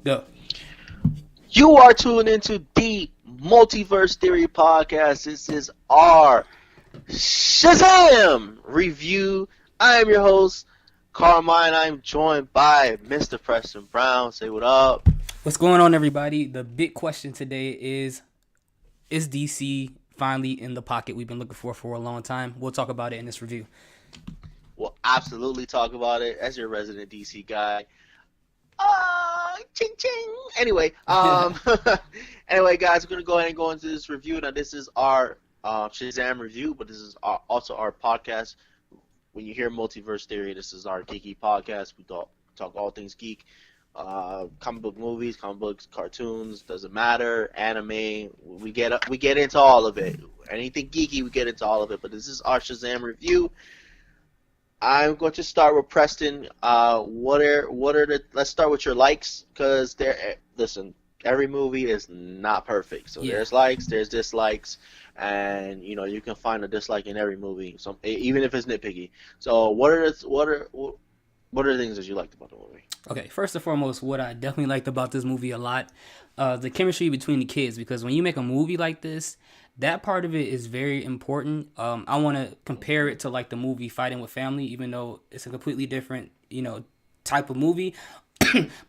Go. You are tuned into the Multiverse Theory Podcast. This is our Shazam review. I am your host, Carmine. I'm joined by Mr. Preston Brown. Say what up. What's going on, everybody? The big question today is DC finally in the pocket we've been looking for a long time? We'll talk about it in this review. We'll absolutely talk about it as your resident DC guy. Ching ching. Anyway, anyway, guys, we're gonna go ahead and go into this review. Now, this is our Shazam review, but this is also our podcast. When you hear Multiverse Theory, this is our geeky podcast. We talk all things geek, comic book movies, comic books, cartoons. Doesn't matter. Anime. We get into all of it. Anything geeky, we get into all of it. But this is our Shazam review. I'm going to start with Preston. Let's start with your likes, because listen, every movie is not perfect. So there's likes, there's dislikes, and you can find a dislike in every movie, even if it's nitpicky. So what are the things that you liked about the movie? Okay, first and foremost, what I definitely liked about this movie a lot, the chemistry between the kids, because when you make a movie like this, that part of it is very important. I want to compare it to like the movie Fighting with Family, even though it's a completely different, type of movie.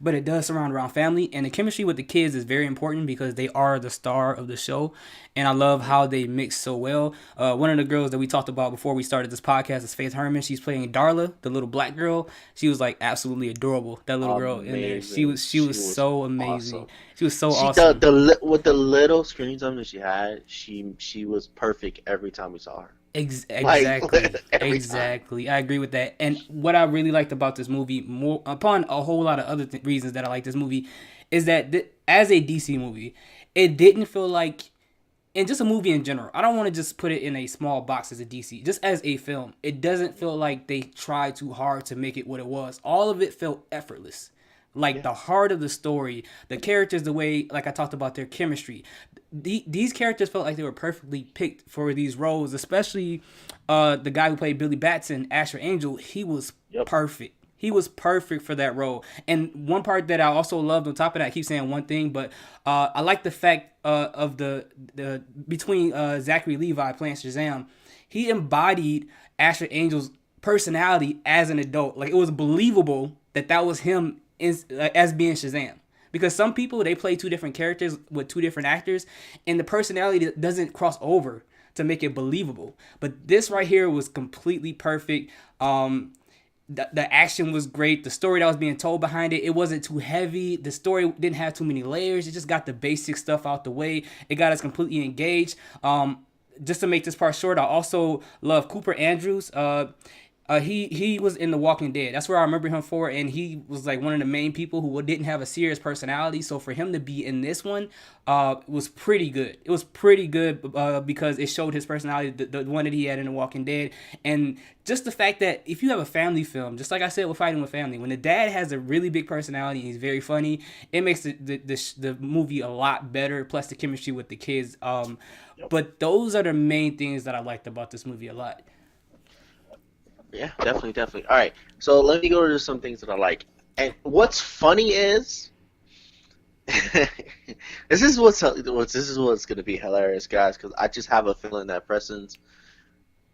But it does surround around family, and the chemistry with the kids is very important because they are the star of the show, and I love how they mix so well. One of the girls that we talked about before we started this podcast is Faith Herman. She's playing Darla, the little black girl. She was like absolutely adorable. That little girl in there, she was so amazing. Awesome. She was so awesome. With the little screen time that she had, she was perfect every time we saw her. Exactly. I agree with that. And what I really liked about this movie, more upon a whole lot of other reasons that I like this movie, is that as a DC movie, it didn't feel like, and just a movie in general, I don't want to just put it in a small box as a DC. Just as a film, it doesn't feel like they tried too hard to make it what it was. All of it felt effortless. The heart of the story, the characters, the way, like I talked about, their chemistry. These characters felt like they were perfectly picked for these roles, especially the guy who played Billy Batson, Asher Angel. He was perfect. He was perfect for that role. And one part that I also loved on top of that, I keep saying one thing, but I like the fact of the between Zachary Levi playing Shazam, he embodied Asher Angel's personality as an adult. Like, it was believable that was him as being Shazam, because some people, they play two different characters with two different actors, and the personality doesn't cross over to make it believable. But this right here was completely perfect. The action was great. The story that was being told behind it wasn't too heavy. The story didn't have too many layers. It just got the basic stuff out the way. It got us completely engaged. Just to make this part short, I also love Cooper Andrews. He was in The Walking Dead. That's where I remember him for, and he was like one of the main people who didn't have a serious personality. So for him to be in this one, was pretty good. It was pretty good because it showed his personality, the one that he had in The Walking Dead, and just the fact that if you have a family film, just like I said with Fighting with Family, when the dad has a really big personality and he's very funny, it makes the movie a lot better. Plus the chemistry with the kids. But those are the main things that I liked about this movie a lot. Yeah, definitely. All right, so let me go to some things that I like. And what's funny is, this is what's gonna be hilarious, guys. Because I just have a feeling that Preston's,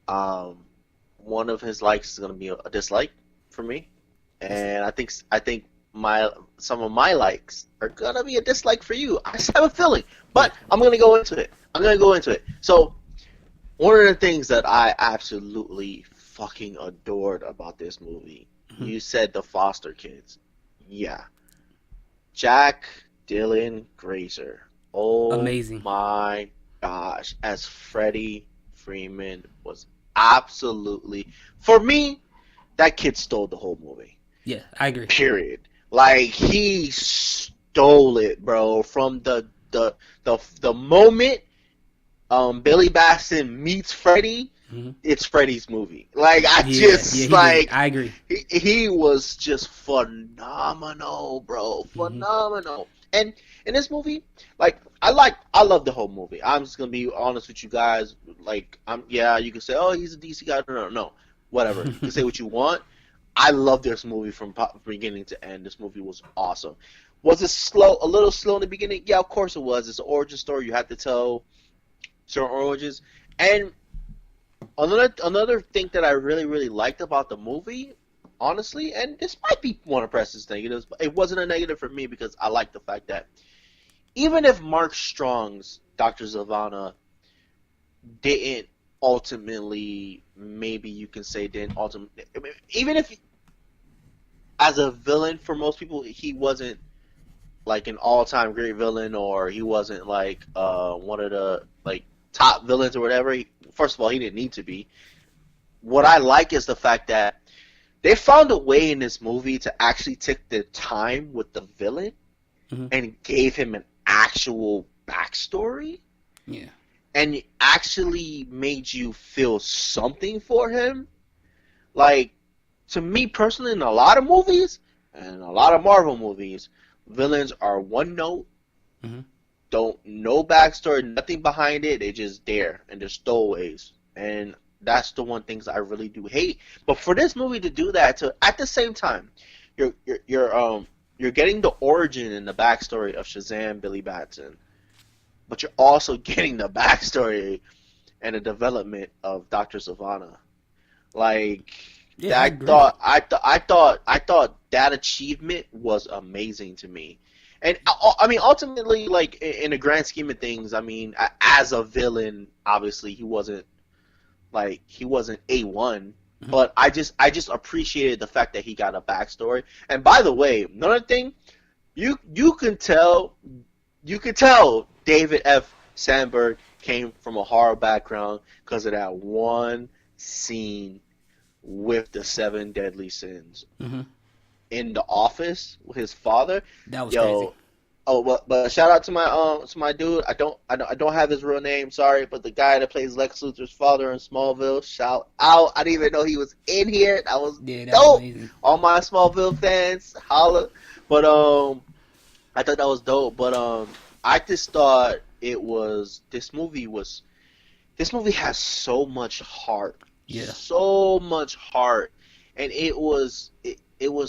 one of his likes is gonna be a dislike for me, and I think some of my likes are gonna be a dislike for you. I just have a feeling, but I'm gonna go into it. So, one of the things that I absolutely fucking adored about this movie. You said the foster kids. Yeah. Jack Dylan Grazer. Oh, amazing. My gosh. As Freddie Freeman was absolutely, for me, that kid stole the whole movie. Yeah, I agree. Period. Like, he stole it, bro. From the moment Billy Batson meets Freddie, it's Freddie's movie. Like, I agree. He was just phenomenal, bro. Phenomenal. And in this movie, like, I love the whole movie. I'm just gonna be honest with you guys. Like, you can say, oh, he's a DC guy. No. Whatever. You can say what you want. I love this movie from beginning to end. This movie was awesome. Was it slow? A little slow in the beginning? Yeah, of course it was. It's an origin story. You have to tell certain origins. And another thing that I really liked about the movie, honestly, and this might be one of Preston's negatives, but it wasn't a negative for me because I like the fact that even if Mark Strong's Dr. Zavanna didn't ultimately, maybe you can say didn't ultimately, even if as a villain for most people he wasn't like an all-time great villain, or he wasn't like one of the like top villains or whatever. First of all, he didn't need to be. What I like is the fact that they found a way in this movie to actually take the time with the villain Mm-hmm. and gave him an actual backstory. Yeah. And it actually made you feel something for him. Like, to me personally, in a lot of movies and a lot of Marvel movies, villains are one note, Mm-hmm. don't no backstory, nothing behind it. They just there and they're stowaways, and that's the one things I really do hate. But for this movie to do that, to at the same time, you're getting the origin and the backstory of Shazam, Billy Batson, but you're also getting the backstory and the development of Dr. Savannah. Like, Yeah, I agree. I thought that achievement was amazing to me. And I mean, ultimately, like in the grand scheme of things, I mean, as a villain, obviously he wasn't A1, Mm-hmm. but I just appreciated the fact that he got a backstory. And by the way, another thing, you can tell David F. Sandberg came from a horror background because of that one scene with the seven deadly sins Mm-hmm. in the office with his father. That was crazy. Yo, oh, but shout out to my dude. I don't have his real name. Sorry, but the guy that plays Lex Luthor's father in Smallville. Shout out! I didn't even know he was in here. That was Yeah, that was dope. amazing. All my Smallville fans, holla. But I thought that was dope. But I just thought this movie has Yeah. so much heart, and it was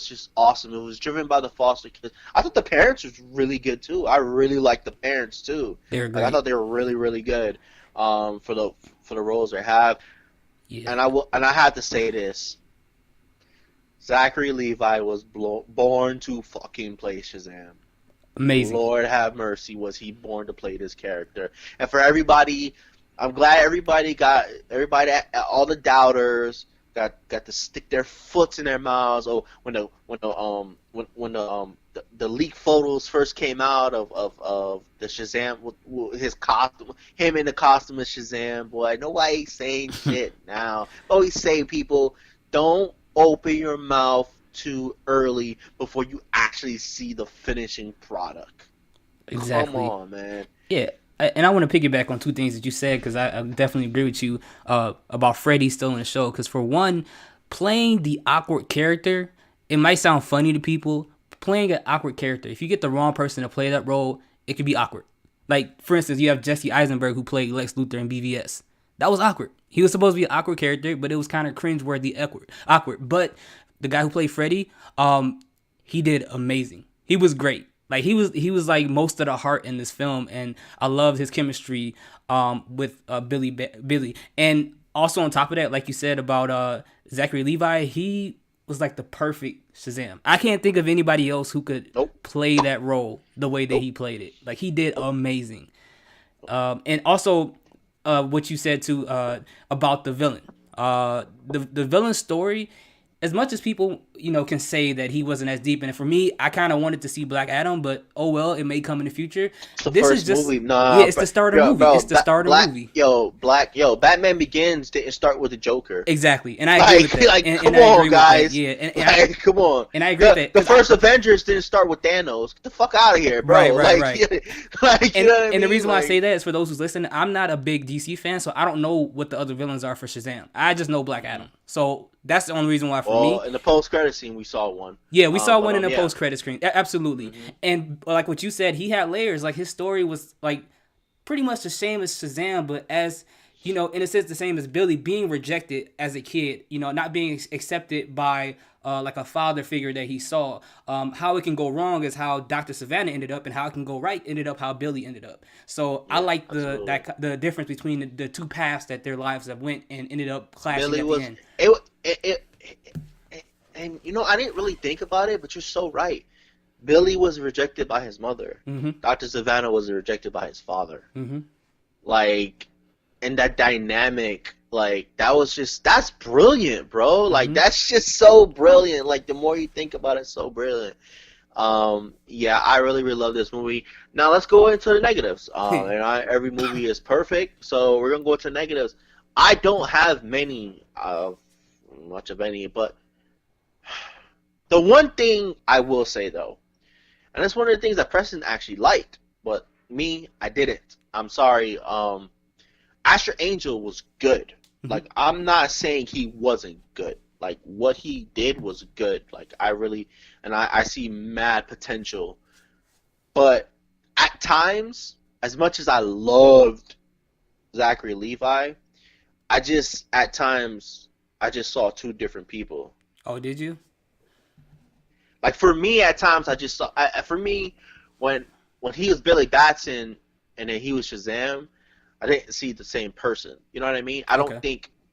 just awesome. It was driven by the foster kids. I thought the parents was really good too. I really liked the parents too. They were Like, I great. thought they were really good for the roles they have. Yeah. And I had to say this: Zachary Levi was born to fucking play Shazam. Amazing. Lord have mercy, was he born to play this character? And for everybody, I'm glad all the doubters got to stick their foots in their mouths. Oh, when the leaked photos first came out of the Shazam with his costume, him in the costume of Shazam, boy, nobody saying shit now. Always say, people, don't open your mouth too early before you actually see the finishing product. Come Exactly. on, man. Yeah, and I want to piggyback on two things that you said because I definitely agree with you about Freddie still in the show. Because for one, playing the awkward character, it might sound funny to people. Playing an awkward character, if you get the wrong person to play that role, it could be awkward. Like, for instance, you have Jesse Eisenberg who played Lex Luthor in BVS. That was awkward. He was supposed to be an awkward character, but it was kind of cringeworthy awkward. Awkward. But the guy who played Freddy, he did amazing. He was great. Like, he was like most of the heart in this film, and I loved his chemistry with Billy. And also on top of that, like you said about Zachary Levi, he was like the perfect Shazam. I can't think of anybody else who could Nope, play that role the way that nope, he played it. Like, he did nope. amazing. And also, what you said too about the villain. The villain story, as much as people can say that he wasn't as deep in it. For me, I kind of wanted to see Black Adam, but oh well, it may come in the future. It's the This is first just movie. yeah, Nah, it's bro, the start of the yo, movie. bro, It's the start of the movie. Batman Begins didn't start with the Joker. Exactly, and I agree with Like, that. like, And come I on, agree with that. guys. Yeah, Like, come on. and I agree with that The because I first Avengers didn't start with Thanos. Get the fuck out of here, right, bro. right, Like, right. like, you And know what I and the mean? reason why I say Like, that is for those who's listening. I'm not a big DC fan, so I don't know what the other villains are for Shazam. I just know Black Adam. So that's the only reason why for well, me. in the post-credit scene, we saw one. Yeah, we saw But one in a yeah. post credit screen. Absolutely. Hmm. And like what you said, he had layers. Like, his story was like pretty much the same as Shazam, but as in a sense, the same as Billy being rejected as a kid. Not being accepted by like a father figure that he saw. How it can go wrong is how Dr. Savannah ended up, and how it can go right ended up how Billy ended up. So I Yeah, like absolutely. the difference between the two paths that their lives have went and ended up clashing Billy at the was end. and I didn't really think about it, but you're so right. Billy was rejected by his mother. Mm-hmm. Dr. Savannah was rejected by his father. Mm-hmm. Like, and that dynamic, like, that's brilliant, bro. Like, Mm-hmm. that's just so brilliant. Like, the more you think about it, so brilliant. Yeah, I really, really love this movie. Now let's go into the negatives. Every movie is perfect, so we're gonna go into negatives. I don't have many, much of any, but the one thing I will say though, and that's one of the things that Preston actually liked, but me, I didn't. I'm sorry. Asher Angel was good. Mm-hmm. Like, I'm not saying he wasn't good. Like, what he did was good. Like, I really, and I see mad potential. But at times, as much as I loved Zachary Levi, at times, I just saw two different people. Oh, did you? Like, for me, at times, for me, when he was Billy Batson and then he was Shazam, I didn't see the same person. You know what I mean? Okay.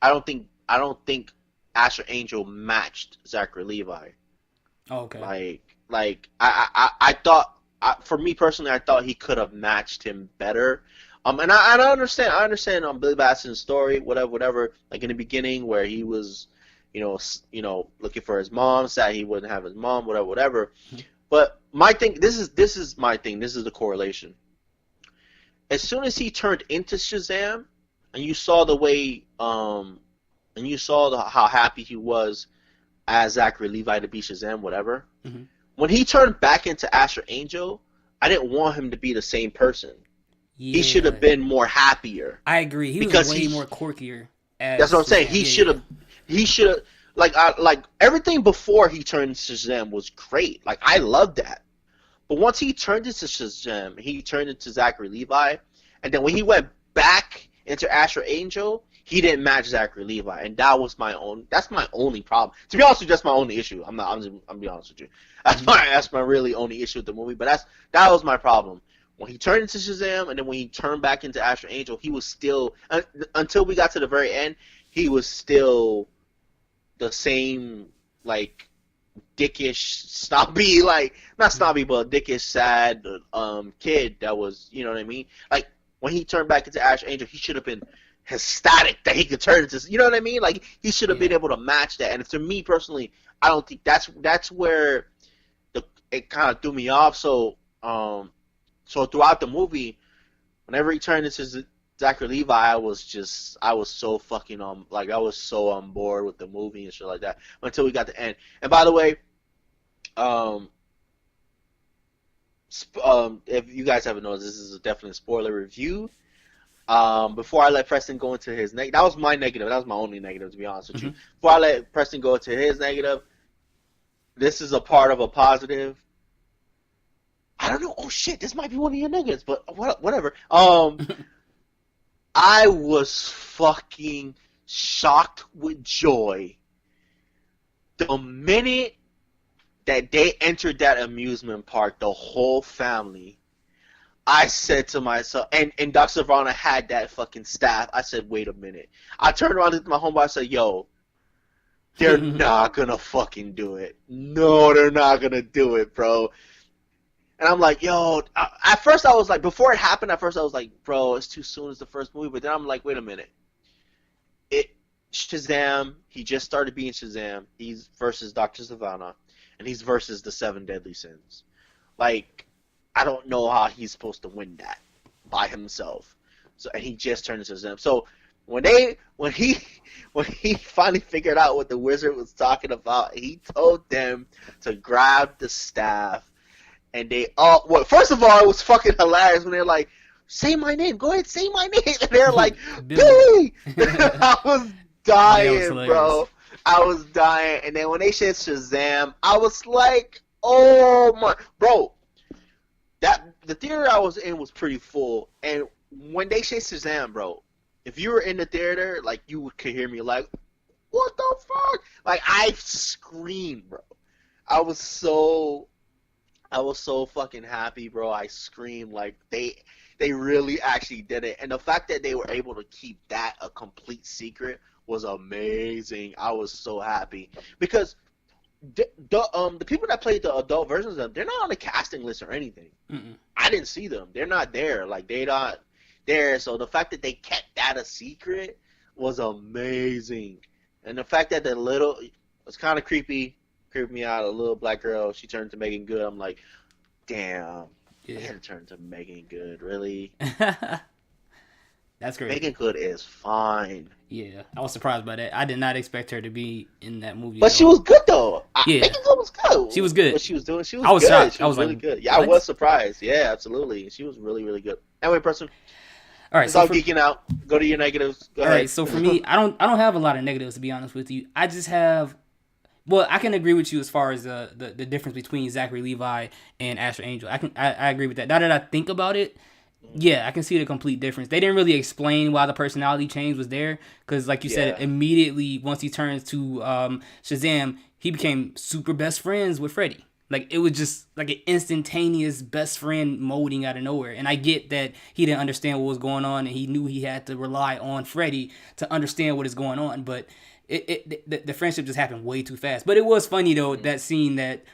I don't think Asher Angel matched Zachary Levi. Oh, okay. I thought, for me personally, I thought he could have matched him better. And I understand, Billy Batson's story, whatever. Like in the beginning, where he was, looking for his mom, sad he wouldn't have his mom, whatever. But my thing, this is my thing. This is the correlation. As soon as he turned into Shazam, and you saw the way, and you saw how happy he was as Zachary Levi to be Shazam, whatever. Mm-hmm. When he turned back into Asher Angel, I didn't want him to be the same person. He should have Yeah, been more happier I agree. He was because way more quirkier as that's what I'm saying. Shazam. Yeah, yeah. He should have, like everything before he turned into Shazam was great. Like, I loved that. But once he turned into Shazam, he turned into Zachary Levi, and then when he went back into Asher Angel, he didn't match Zachary Levi, and that's my only problem. To be honest with you, that's my only issue. I'm be honest with you. That's my really only issue with the movie. But that was my problem. When he turned into Shazam, and then when he turned back into Asher Angel, he was still, until we got to the very end, he was still the same, like, dickish, snobby, like, not snobby, but dickish, sad kid that was, you know what I mean? Like, when he turned back into Ash Angel, he should have been ecstatic that he could turn into, you know what I mean? Like, he should have been Yeah. able to match that. And to me personally, I don't think that's where it kind of threw me off. So throughout the movie, whenever he turned into Zachary Levi, I was so fucking like, I was so on board with the movie and shit like that until we got to the end. And by the way, um, if you guys haven't noticed, this is a definite spoiler review. Before I let Preston go into his that was my negative. That was my only negative, to be honest with you. Mm-hmm. Before I let Preston go into his negative, this is a part of a positive. I don't know. Oh shit, this might be one of your negatives, but whatever. I was fucking shocked with joy the minute that they entered that amusement park, the whole family. I said to myself, and Dr. Savannah had that fucking staff. I said, wait a minute. I turned around to my homeboy. I said, yo, they're not gonna fucking do it. No, they're not gonna do it, bro. And I'm like, yo, at first I was like, before it happened, at first I was like, bro, it's too soon, it's the first movie. But then I'm like, wait a minute. Shazam, he just started being Shazam. He's versus Dr. Savannah, and he's versus the Seven Deadly Sins. Like, I don't know how he's supposed to win that by himself. So, and he just turned into Shazam. So when he finally figured out what the wizard was talking about, he told them to grab the staff. And they all, well, first of all, it was fucking hilarious when they're like, say my name, go ahead, say my name. And they're like, Billy! I was dying, bro. I was dying. And then when they said Shazam, I was like, oh my, bro. The theater I was in was pretty full. And when they said Shazam, bro, if you were in the theater, like, you could hear me like, what the fuck? Like I screamed, bro. I was so I was so fucking happy, bro. I screamed like they really actually did it. And the fact that they were able to keep that a complete secret was amazing. I was so happy because the people that played the adult versions of them, they're not on the casting list or anything. Mm-mm. I didn't see them. They're not there. Like they're not there. So the fact that they kept that a secret was amazing. And the fact that the little it's kind of creeped me out. A little black girl, she turned to Megan Good. I'm like, damn, they Yeah. had to turn to Megan Good. Really? That's great. Megan Good is fine. Yeah, I was surprised by that. I did not expect her to be in that movie. But at she all. was good though. Yeah. Megan Good was good. She was good. What she was doing, she was I was good. shocked. She I was was really like, good. Yeah, what? I was surprised. Yeah, absolutely. She was really, really good. Anyway, person, All right, it's so all for, geeking out. Go to your negatives. Go all ahead. right, so for me, I don't have a lot of negatives to be honest with you. I just have. Well, I can agree with you as far as the difference between Zachary Levi and Asher Angel. I agree with that. Now that I think about it, yeah, I can see the complete difference. They didn't really explain why the personality change was there because, like you said, Yeah. immediately once he turns to Shazam, he became super best friends with Freddy. Like it was just like an instantaneous best friend molding out of nowhere. And I get that he didn't understand what was going on and he knew he had to rely on Freddy to understand what is going on, but the friendship just happened way too fast. But it was funny though that scene that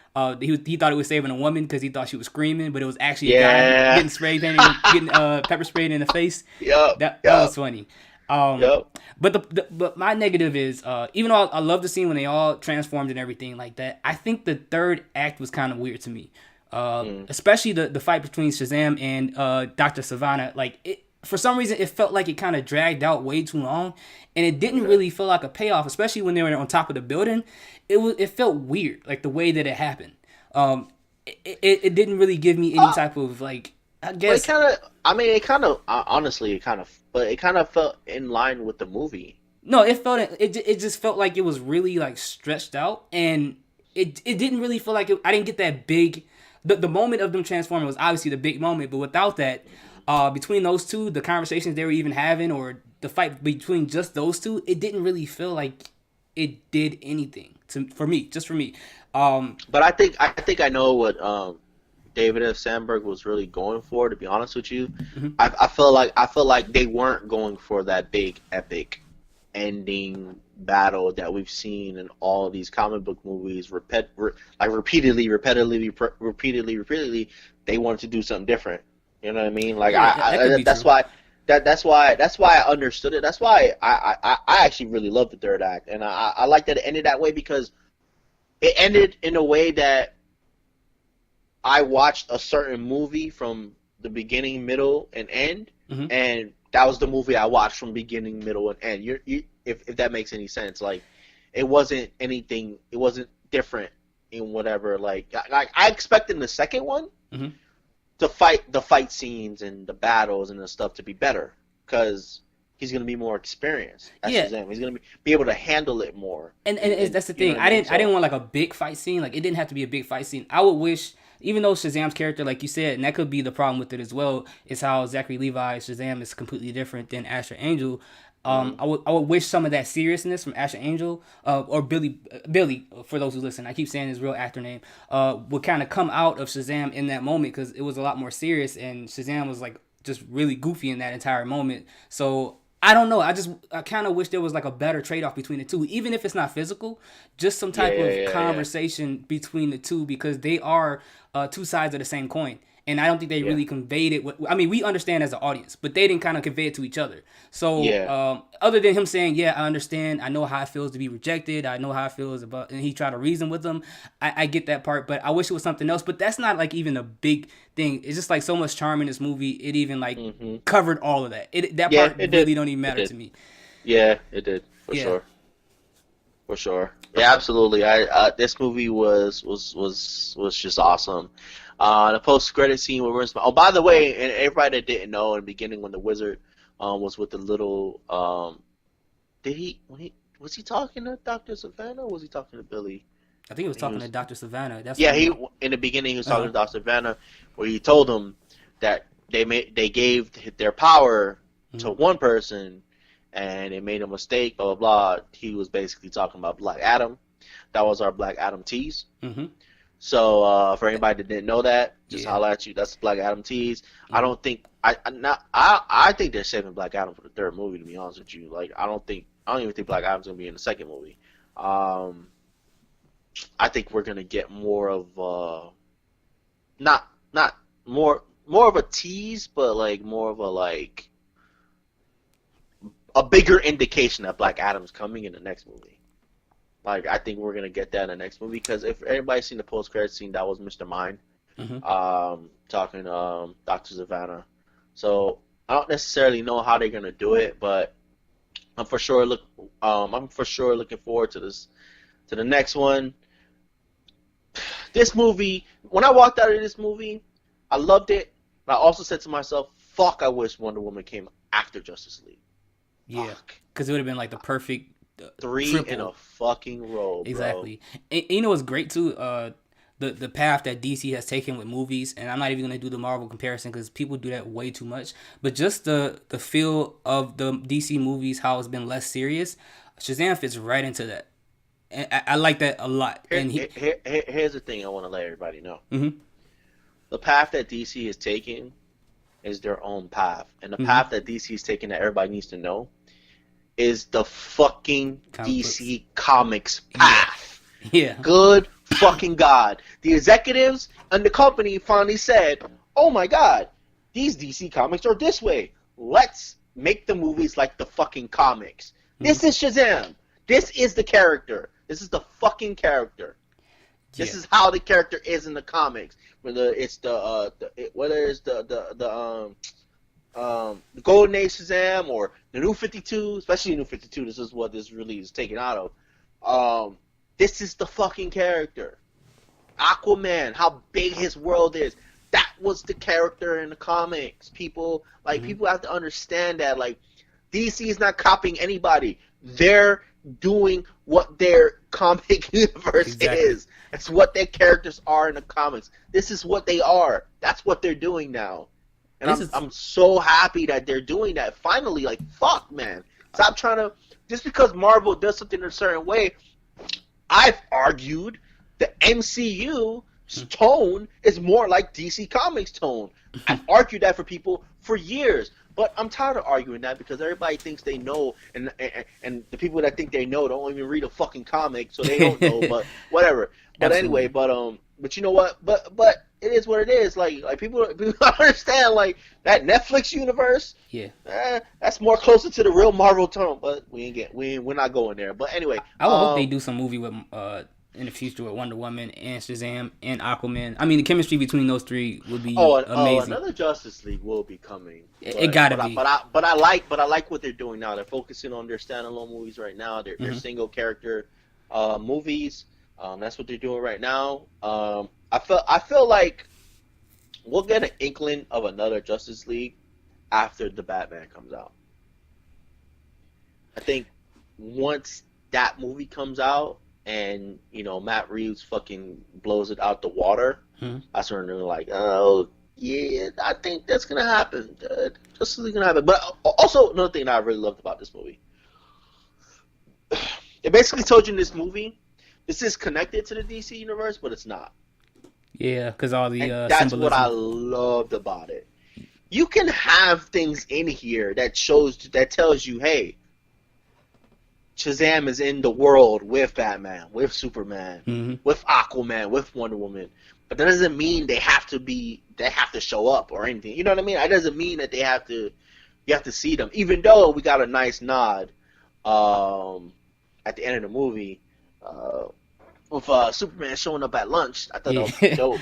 he thought it was saving a woman because he thought she was screaming, but it was actually a guy Yeah. getting spray painted, getting pepper sprayed in the face. Yup. That Yup. was funny. Yup. But my negative is even though I love the scene when they all transformed and everything like that, I think the third act was kind of weird to me. Especially the fight between Shazam and Dr. Savannah. Like it, for some reason, it felt like it kind of dragged out way too long, and it didn't really feel like a payoff. Especially when they were on top of the building, it felt weird, like the way that it happened. It didn't really give me any type of like. I But guess it kind of, I mean, it kind of, honestly, but it kind of felt in line with the movie. no, it just felt like it was really like stretched out, and it didn't really feel like I didn't get that big. The moment of them transforming was obviously the big moment, but without that, between those two, the conversations they were even having, or the fight between just those two, it didn't really feel like it did anything for me, just for me. But I think I know what David F. Sandberg was really going for. To be honest with you, I feel like they weren't going for that big epic ending battle that we've seen in all these comic book movies. Repeatedly. They wanted to do something different. You know what I mean? Like Yeah, that could be that's true. why. That's why I understood it. That's why I actually really loved the third act, and I like that it ended that way because it ended in a way that I watched a certain movie from the beginning, middle, and end, Mhm. and that was the movie I watched from beginning, middle, and end. If that makes any sense, like it wasn't anything, it wasn't different in whatever. Like I expected in the second one Mhm. the fight scenes and the battles and the stuff to be better because he's gonna be more experienced. That's Yeah. Shazam. He's gonna be able to handle it more. And that's the you know thing. what I mean? I didn't want like a big fight scene. Like it didn't have to be a big fight scene. I would wish, even though Shazam's character, like you said, and that could be the problem with it as well, is how Zachary Levi Shazam is completely different than Asher Angel. I would wish some of that seriousness from Asher Angel or Billy for those who listen. I keep saying his real actor name would kind of come out of Shazam in that moment because it was a lot more serious and Shazam was like just really goofy in that entire moment. So I don't know. I kind of wish there was like a better trade off between the two, even if it's not physical. Just some type of conversation between the two because they are two sides of the same coin. And I don't think they really conveyed it. I mean, we understand as an audience, but they didn't kind of convey it to each other. So, other than him saying, "Yeah, I understand. I know how it feels to be rejected. I know how it feels about," and he tried to reason with them. I get that part, but I wish it was something else. But that's not like even a big thing. It's just like so much charm in this movie. It even like covered all of that. That part really don't even matter to me. Yeah, it did for sure. For sure. Yeah, absolutely. This movie was just awesome. The post-credit scene where we're oh, by the way, and everybody that didn't know in the beginning when the wizard was with the little was he talking to Dr. Savannah or was he talking to Billy? I think he was talking to Dr. Savannah. That's in the beginning he was talking to Dr. Savannah where he told him that they gave their power to one person and they made a mistake, blah, blah, blah. He was basically talking about Black Adam. That was our Black Adam tease. Mm-hmm. So for anybody that didn't know that, just Yeah. holler at you. That's Black Adam tease. Mm-hmm. I don't think I think they're saving Black Adam for the third movie. To be honest with you, like I don't even think Black Adam's gonna be in the second movie. I think we're gonna get more of not more of a tease, but like more of a bigger indication that Black Adam's coming in the next movie. Like I think we're gonna get that in the next movie because if everybody's seen the post-credit scene, that was Mr. Mind talking Dr. Savannah. So I don't necessarily know how they're gonna do it, but I'm for sure looking forward to this to the next one. This movie, when I walked out of this movie, I loved it. But I also said to myself, "Fuck! I wish Wonder Woman came after Justice League." Yeah, because it would have been like the perfect three triple. in a fucking row, bro. Exactly. And you know what's great too? The path that DC has taken with movies, and I'm not even gonna do the Marvel comparison because people do that way too much. But just the feel of the DC movies, how it's been less serious. Shazam fits right into that, and I like that a lot. Here's the thing I want to let everybody know: Mm-hmm. the path that DC is taking is their own path, and the path that DC is taking that everybody needs to know is the fucking DC Comics path. Yeah. Good fucking God. The executives and the company finally said, "Oh my God, these DC Comics are this way. Let's make the movies like the fucking comics." This is Shazam. This is the character. This is the fucking character. This is how the character is in the comics. Whether it's the Golden Age Shazam or the New 52, especially New 52. This is what this really is taken out of. This is the fucking character. Aquaman, how big his world is. That was the character in the comics. People have to understand that. Like, DC is not copying anybody. They're doing what their comic universe is. That's what their characters are in the comics. This is what they are. That's what they're doing now. And I'm so happy that they're doing that. Finally, like, fuck, man. Stop trying to... Just because Marvel does something in a certain way, I've argued the MCU's tone is more like DC Comics' tone. I've argued that for people for years. But I'm tired of arguing that because everybody thinks they know, and the people that think they know don't even read a fucking comic, so they don't know. But whatever. But anyway, but you know what? But it is what it is. Like people understand like that Netflix universe. Yeah. That's more closer to the real Marvel tone. But we're not going there. But anyway, I would hope they do some movie with in the future with Wonder Woman and Shazam and Aquaman. I mean, the chemistry between those three would be amazing. Another Justice League will be coming. It gotta be. But I like what they're doing now. They're focusing on their standalone movies right now. They're single character movies. That's what they're doing right now. I feel like we'll get an inkling of another Justice League after the Batman comes out. I think once that movie comes out and Matt Reeves fucking blows it out the water, that's when they're like, oh yeah, I think that's gonna happen. Justice League gonna happen. But also another thing that I really loved about this movie, it basically told you in this movie, this is connected to the DC universe, but it's not. Yeah, because all the that's symbolism. What I loved about it. You can have things in here that tells you, hey, Shazam is in the world with Batman, with Superman, with Aquaman, with Wonder Woman. But that doesn't mean they have to show up or anything. You know what I mean? That doesn't mean that you have to see them. Even though we got a nice nod at the end of the movie with Superman showing up at lunch. I thought that was dope.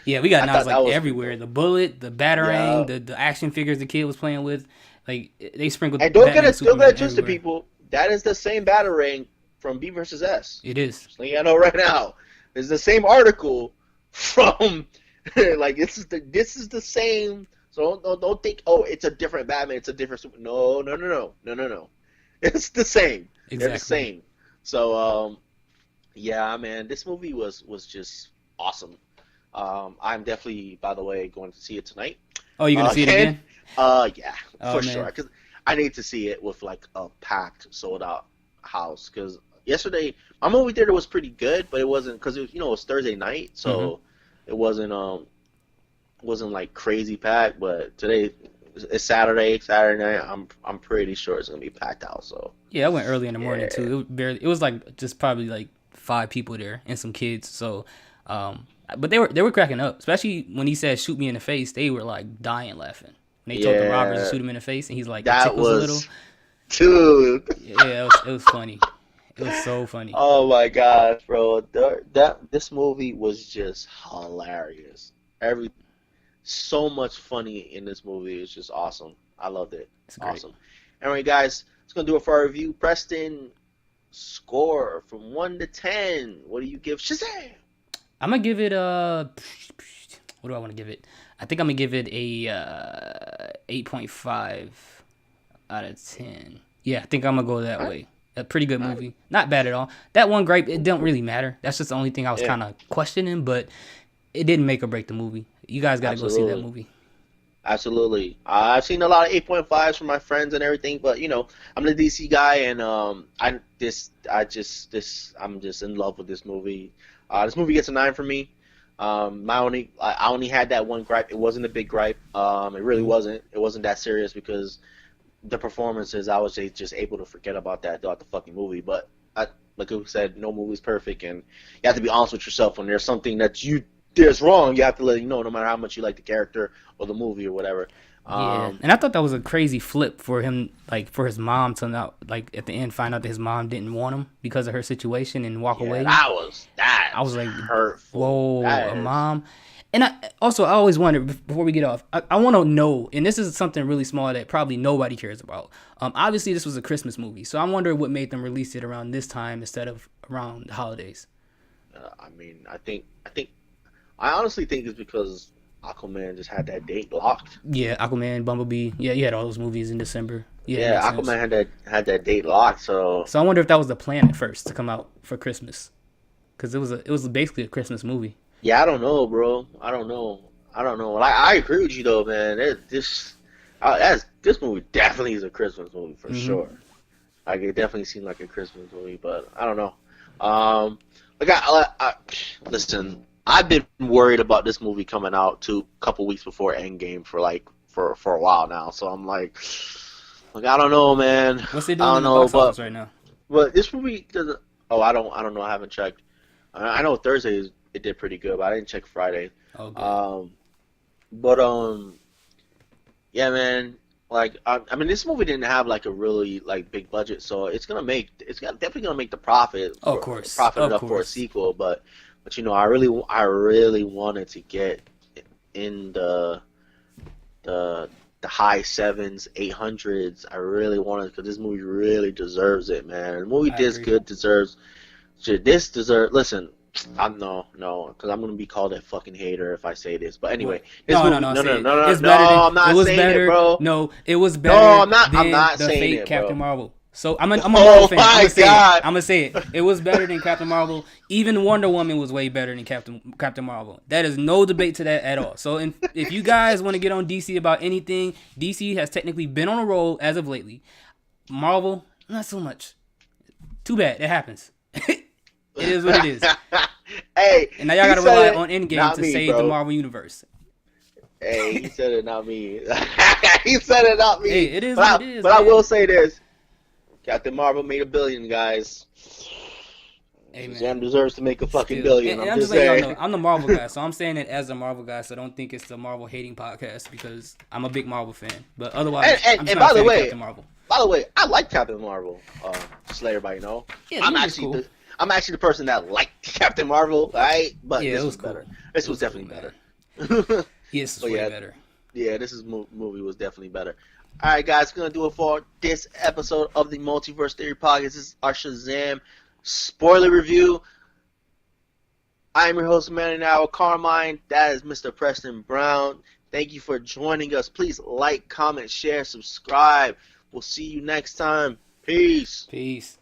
Yeah, we got nods like everywhere. Cool. The bullet, the Batarang, the action figures the kid was playing with. Like, they sprinkled. And don't get it twisted, people. That is the same Batarang from B vs. S. It is. Just letting you know right now. It's the same article from like this is the same. So don't think it's a different Batman. It's a different Super. No. It's the same. Exactly. They're the same. So yeah, man, this movie was just awesome. I'm definitely, by the way, going to see it tonight. Oh, you're gonna see it again? Yeah, for man. sure. Because I need to see it with like a packed, sold out house because yesterday my movie theater was pretty good, but it wasn't because it was Thursday night, Mm-hmm. so it wasn't like crazy packed. But today it's Saturday night. I'm pretty sure it's gonna be packed out. So Yeah, I went early in the morning yeah, too. It was barely. It was like just probably like 5 people there and some kids. So, but they were cracking up, especially when he said "shoot me in the face." They were like dying laughing. When they told the robbers to yeah, shoot him in the face, and he's like, "It that tickles a little." was dude. Yeah, it was funny. It was so funny. Oh my gosh, bro! This movie was just hilarious. Every So much funny in this movie. It's just awesome. I loved it. It's great. Awesome. Anyway, guys, it's gonna do it for our review. Preston, score from 1 to 10. What do you give Shazam? I'm gonna give it a. What do I want to give it? I think I'm gonna give it a 8.5 out of 10. Yeah, I think I'm gonna go that All right, way. A pretty good all right. movie. Not bad at all. That one gripe, it don't really matter. That's just the only thing I was Yeah, kind of questioning, but it didn't make or break the movie. You guys got to go see that absolutely. movie. Absolutely. I've seen a lot of 8.5s from my friends and everything, but I'm the DC guy, and I'm just in love with this movie. This movie gets a 9 from me. I only had that one gripe. It wasn't a big gripe. It really Hmm. wasn't. It wasn't that serious because the performances, I was just able to forget about that throughout the fucking movie. But like you said, no movie's perfect, and you have to be honest with yourself when there's something that you there's wrong. You have to let you know, no matter how much you like the character or the movie or whatever. Yeah, Um, and I thought that was a crazy flip for him, like for his mom to not, like at the end, find out that his mom didn't want him because of her situation and walk yeah, away. I was that's like, hurtful. whoa, a That is, mom. And I always wondered before we get off, I want to know, and this is something really small that probably nobody cares about. Obviously this was a Christmas movie, so I wonder what made them release it around this time instead of around the holidays. I mean, I honestly think it's because Aquaman just had that date locked. Yeah, Aquaman, Bumblebee. Yeah, you had all those movies in December. Yeah, it Yeah, makes sense. Aquaman had that date locked. So So I wonder if that was the plan at first to come out for Christmas, because it was basically a Christmas movie. yeah, I don't know, bro. I don't know. I agree with you though, man. This movie definitely is a Christmas movie for Hmm. sure. Like it definitely seemed like a Christmas movie, but I don't know. Um, listen, I've been worried about this movie coming out a couple weeks before Endgame for a while now. So I'm like I don't know, man. What's they I doing don't in the know, box but office right now? this movie doesn't. Oh, I don't know. I haven't checked. I know Thursday it did pretty good, but I didn't check Friday. Oh, good. Um, but yeah, man. Like I mean, this movie didn't have like a really like big budget, so definitely gonna make the Of course, profit of enough for a course. sequel. But I really wanted to get in the the high sevens, 800s. I really wanted because this movie really deserves it, man. The movie I this agree. good deserves. This deserve. Listen, I'm no, because I'm gonna be called a fucking hater if I say this. But anyway, What? this No, no, movie. no. No, Say no, it. no, no, It's no. better than. I'm It not was saying it, better. bro. No, it was No, better I'm than not the saying fake it, Captain bro. Marvel. So I'm a Marvel Oh fan. I'm my gonna say it. god. I'm gonna say it. It was better than Captain Marvel. Even Wonder Woman was way better than Captain Marvel. That is no debate to that at all. So if you guys want to get on DC about anything, DC has technically been on a roll as of lately. Marvel, not so much. Too bad. It happens. It is what it is. Hey, And now y'all he gotta said rely it, on Endgame not to me, save the bro. Marvel universe. Hey, he said it, not me. He said it, not Hey, me. it is But what I, it is, but I will man. say this: Captain Marvel made 1 billion, guys. Hey, Shazam man. deserves to make a fucking Still, billion. and I'm I'm just just letting y'all saying. know I'm the Marvel guy, so I'm saying it as a Marvel guy. So don't think it's the Marvel hating podcast because I'm a big Marvel fan. But And, otherwise, and, I'm just and not a by the fan of way, Captain Marvel. I like Captain Marvel. Just to let everybody know, Yeah, the I'm movie was actually cool. the I'm actually the person that liked Captain Marvel, right? But Yeah, it this was was cool. better. This It was was cool, definitely man. better. Yes, So it's way yeah, better. yeah, movie was definitely better. All right, guys, gonna do it for this episode of the Multiverse Theory Podcast. This is our Shazam spoiler review. I am your host, Man Hour Carmine. That is Mr. Preston Brown. Thank you for joining us. Please like, comment, share, subscribe. We'll see you next time. Peace. Peace.